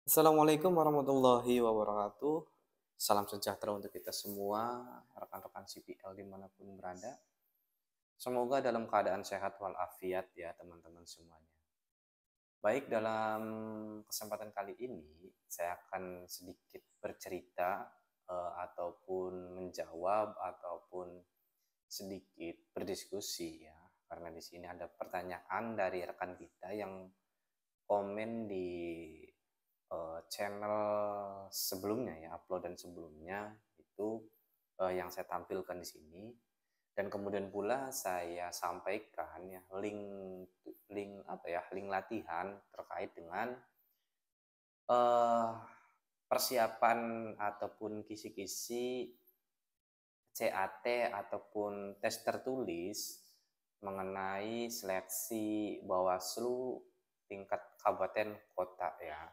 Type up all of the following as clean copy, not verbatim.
Assalamualaikum warahmatullahi wabarakatuh. Salam sejahtera untuk kita semua, rekan-rekan CPL dimanapun berada. Semoga dalam keadaan sehat walafiat ya teman-teman semuanya. Baik, dalam kesempatan kali ini saya akan sedikit bercerita ataupun menjawab ataupun sedikit berdiskusi ya. Karena di sini ada pertanyaan dari rekan kita yang komen di channel sebelumnya ya, uploadan sebelumnya itu yang saya tampilkan di sini, dan kemudian pula saya sampaikan ya link link apa ya link latihan terkait dengan eh, persiapan ataupun kisi-kisi CAT ataupun tes tertulis mengenai seleksi Bawaslu tingkat kabupaten kota ya,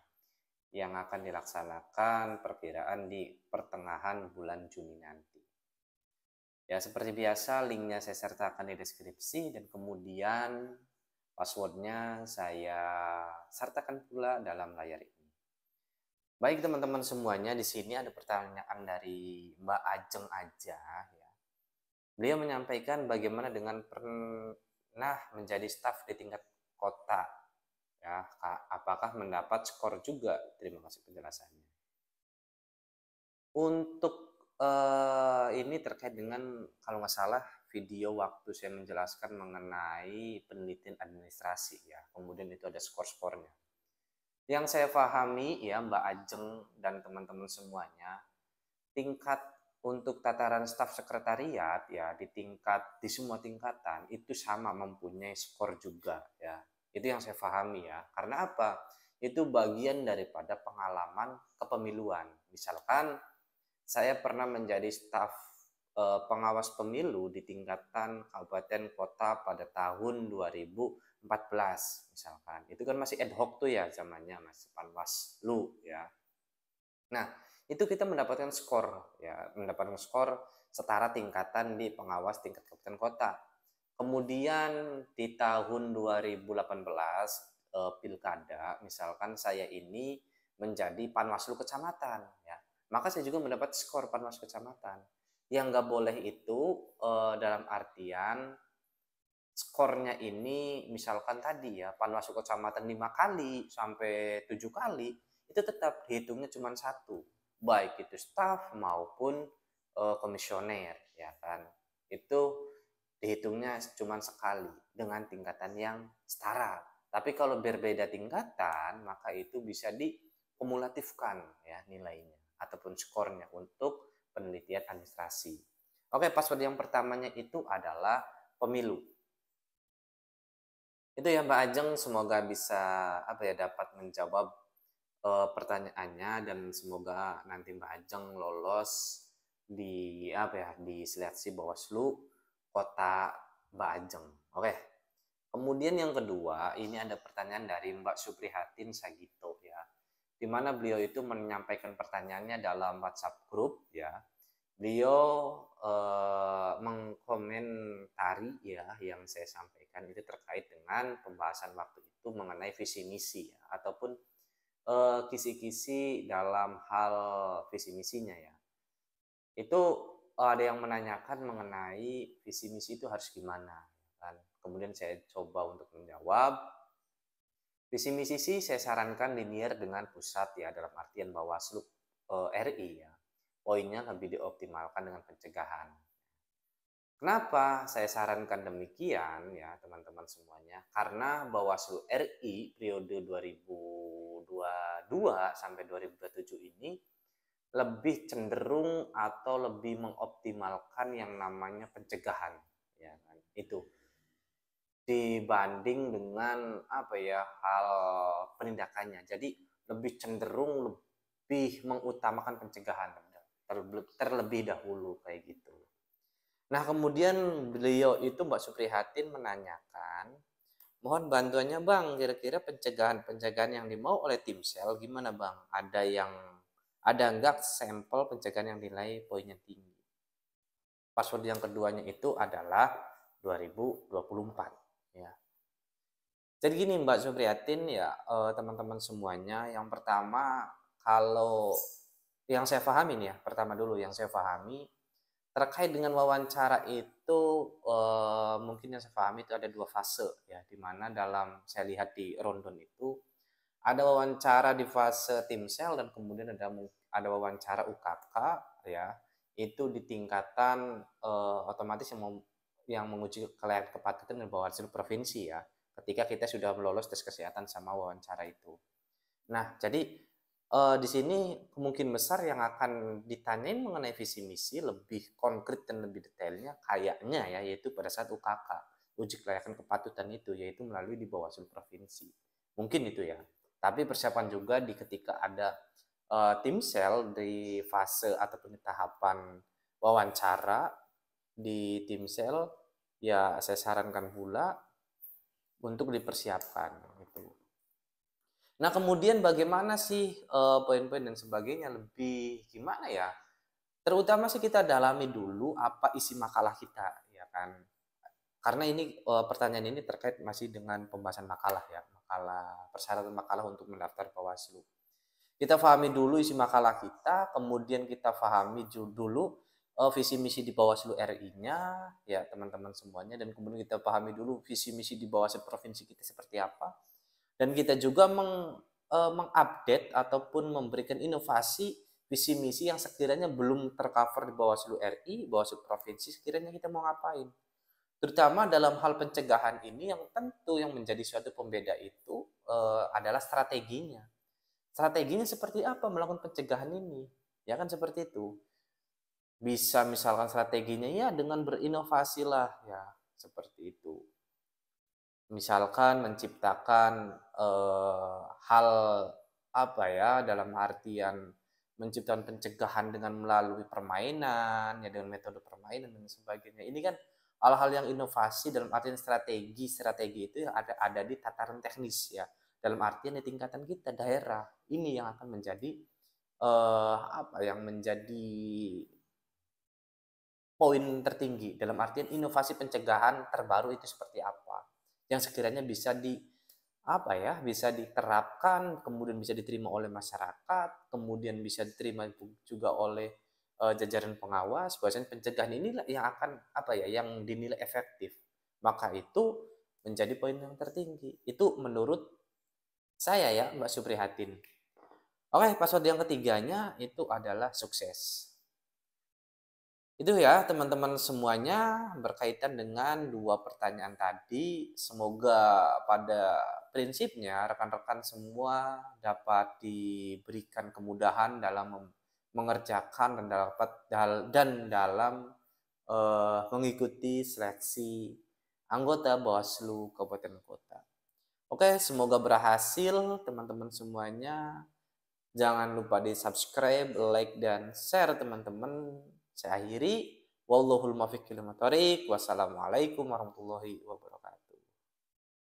yang akan dilaksanakan perkiraan di pertengahan bulan Juni nanti. Ya, seperti biasa linknya saya sertakan di deskripsi dan kemudian passwordnya saya sertakan pula dalam layar ini. Baik teman-teman semuanya, di sini ada pertanyaan dari Mbak Ajeng aja ya. Beliau menyampaikan bagaimana dengan pernah menjadi staf di tingkat kota ya, apakah mendapat skor juga? Terima kasih penjelasannya. Untuk ini terkait dengan kalau nggak salah video waktu saya menjelaskan mengenai penelitian administrasi ya, kemudian itu ada skor-skornya. Yang saya pahami ya Mbak Ajeng dan teman-teman semuanya, tingkat untuk tataran staf sekretariat ya di semua tingkatan itu sama mempunyai skor juga ya. Itu yang saya pahami ya. Karena apa? Itu bagian daripada pengalaman kepemiluan. Misalkan saya pernah menjadi staf pengawas pemilu di tingkatan kabupaten kota pada tahun 2014 misalkan. Itu kan masih ad hoc tuh ya zamannya, masih Panwaslu ya. Nah, itu kita mendapatkan skor ya, mendapatkan skor setara tingkatan di pengawas tingkat kabupaten kota. Kemudian di tahun 2018 pilkada, misalkan saya ini menjadi panwaslu kecamatan ya, maka saya juga mendapat skor panwaslu kecamatan. Yang nggak boleh itu dalam artian skornya ini misalkan tadi ya panwaslu kecamatan 5 kali sampai 7 kali, itu tetap dihitungnya cuma satu, baik itu staf maupun komisioner ya kan, itu dihitungnya cuma sekali dengan tingkatan yang setara. Tapi kalau berbeda tingkatan maka itu bisa dikumulatifkan ya nilainya ataupun skornya untuk penelitian administrasi. Oke, password yang pertamanya itu adalah pemilu. Itu ya Mbak Ajeng, semoga bisa dapat menjawab pertanyaannya, dan semoga nanti Mbak Ajeng lolos di seleksi Bawaslu Kota Mbak Ajeng. Oke. Kemudian yang kedua, ini ada pertanyaan dari Mbak Suprihatin Sagito ya. Di mana beliau itu menyampaikan pertanyaannya dalam WhatsApp grup ya. Beliau mengkomentari ya yang saya sampaikan itu terkait dengan pembahasan waktu itu mengenai visi misi ya, ataupun kisi-kisi dalam hal visi misinya ya. Itu ada yang menanyakan mengenai visi misi itu harus gimana kan. Kemudian saya coba untuk menjawab. Visi misi sih saya sarankan linear dengan pusat ya, dalam artian Bawaslu RI ya. Poinnya lebih dioptimalkan dengan pencegahan. Kenapa saya sarankan demikian ya teman-teman semuanya? Karena Bawaslu RI periode 2022 sampai 2027 ini lebih cenderung atau lebih mengoptimalkan yang namanya pencegahan ya kan. Itu dibanding dengan hal penindakannya. Jadi lebih cenderung lebih mengutamakan pencegahan terlebih dahulu kayak gitu. Nah, kemudian beliau itu Mbak Suprihatin menanyakan, mohon bantuannya Bang, kira-kira pencegahan yang dimau oleh tim sel gimana Bang? Ada enggak sampel pencegahan yang nilai poinnya tinggi? Password yang keduanya itu adalah 2024 ya. Jadi gini Mbak Supriyatin ya, teman-teman semuanya, yang pertama kalau yang saya pahami nih ya, pertama dulu yang saya pahami terkait dengan wawancara itu, mungkin yang saya pahami itu ada 2 fase ya, di mana dalam saya lihat di rundown itu, ada wawancara di fase timsel dan kemudian ada wawancara UKK ya, itu di tingkatan, otomatis yang menguji kelayakan kepatutan dan Bawaslu provinsi ya, ketika kita sudah lolos tes kesehatan sama wawancara itu. Nah, jadi di sini kemungkinan besar yang akan ditanyain mengenai visi misi lebih konkret dan lebih detailnya kayaknya ya, yaitu pada saat UKK, uji kelayakan kepatutan itu, yaitu melalui di Bawaslu provinsi. Mungkin itu ya. Tapi persiapan juga di ketika ada tim sel di fase ataupun di tahapan wawancara di tim sel, ya saya sarankan pula untuk dipersiapkan gitu. Nah, kemudian bagaimana sih poin-poin dan sebagainya lebih gimana ya? Terutama sih kita dalami dulu apa isi makalah kita, ya kan? Karena ini pertanyaan ini terkait masih dengan pembahasan makalah ya, makalah persyaratan makalah untuk mendaftar Bawaslu. Kita pahami dulu isi makalah kita, kemudian kita pahami dulu visi misi di Bawaslu RI-nya, ya teman-teman semuanya, dan kemudian kita pahami dulu visi misi di Bawaslu provinsi kita seperti apa. Dan kita juga mengupdate ataupun memberikan inovasi visi misi yang sekiranya belum tercover di Bawaslu RI, Bawaslu provinsi, sekiranya kita mau ngapain. Terutama dalam hal pencegahan ini yang tentu yang menjadi suatu pembeda itu adalah strateginya. Strateginya seperti apa melakukan pencegahan ini? Ya kan seperti itu. Bisa misalkan strateginya ya dengan berinovasi lah ya, seperti itu. Misalkan menciptakan hal apa ya, dalam artian menciptakan pencegahan dengan melalui permainan ya, dengan metode permainan dan sebagainya. Ini kan hal-hal yang inovasi dalam artian strategi itu yang ada di tataran teknis ya, dalam artian di tingkatan kita daerah. Ini yang akan menjadi apa yang menjadi poin tertinggi, dalam artian inovasi pencegahan terbaru itu seperti apa yang sekiranya bisa diterapkan, kemudian bisa diterima oleh masyarakat, kemudian bisa diterima juga oleh jajaran pengawas. Bahwasanya pencegahan inilah yang akan yang dinilai efektif, maka itu menjadi poin yang tertinggi. Itu menurut saya ya, Mbak Suprihatin. Oke, password yang ketiganya itu adalah sukses. Itu ya teman-teman semuanya berkaitan dengan 2 pertanyaan tadi. Semoga pada prinsipnya rekan-rekan semua dapat diberikan kemudahan dalam mengerjakan dan dalam mengikuti seleksi anggota Bawaslu Kabupaten Kota. Oke, semoga berhasil teman-teman semuanya. Jangan lupa di-subscribe, like, dan share teman-teman. Saya akhiri. Wallahul muwaffiq ila aqwamit thoriq. Wassalamualaikum warahmatullahi wabarakatuh.